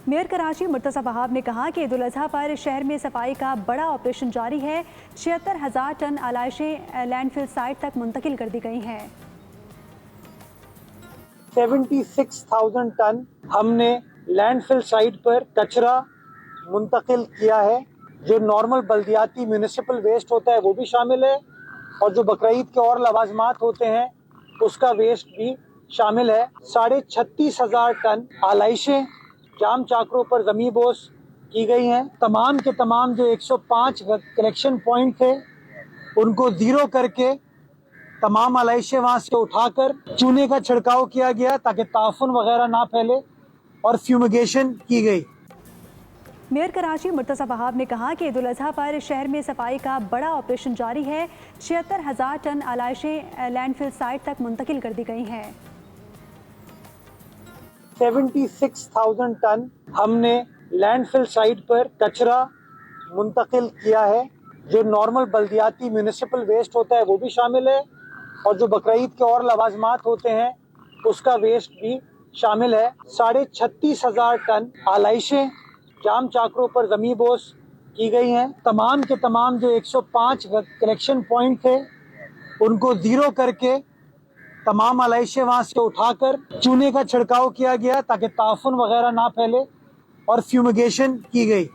Mayor Karachi Murtaza وہاب نے کہا کہ عید الاضحیٰ پر شہر میں صفائی کا بڑا آپریشن جاری ہے۔ 76,000 ٹن آلائشیں لینڈ فل سائٹ تک منتقل کر دی گئی ہیں۔ 76,000 ٹن ہم نے لینڈ فل سائٹ پر کچرا منتقل کیا ہے۔ جو نارمل بلدیاتی میونسپل ویسٹ ہوتا ہے وہ بھی شامل ہے، اور جو بقرعید کے اور لوازمات ہوتے ہیں اس کا ویسٹ بھی شامل ہے۔ 36,500 ٹن آلائشیں جام چاکروں پر زمیں بوس کی گئی ہیں۔ تمام کے تمام جو 105 کلیکشن پوائنٹ تھے ان کو زیرو کر کے تمام آلائشیں وہاں سے اٹھا کر چونے کا چھڑکاؤ کیا گیا تاکہ تعفن وغیرہ نہ پھیلے، اور فیومیگیشن کی گئی۔ میئر کراچی مرتضی وہاب نے کہا کہ عید الاضحیٰ پر شہر میں صفائی کا بڑا آپریشن جاری ہے۔ 76,000 ٹن آلائشیں لینڈ فل سائٹ تک منتقل کر دی گئی ہیں۔ 76,000 ٹن ہم نے لینڈ فل سائٹ پر کچرا منتقل کیا ہے۔ جو نارمل بلدیاتی میونسپل ویسٹ ہوتا ہے وہ بھی شامل ہے، اور جو بقرعید کے اور لوازمات ہوتے ہیں اس کا ویسٹ بھی شامل ہے۔ 36,500 ٹن آلائشیں جام چاکروں پر زمیں بوس کی گئی ہیں۔ تمام کے تمام جو 105 کلیکشن پوائنٹ تھے ان کو زیرو کر کے تمام آلائشیں وہاں سے اٹھا کر چونے کا چھڑکاؤ کیا گیا تاکہ تعفن وغیرہ نہ پھیلے، اور فیومیگیشن کی گئی۔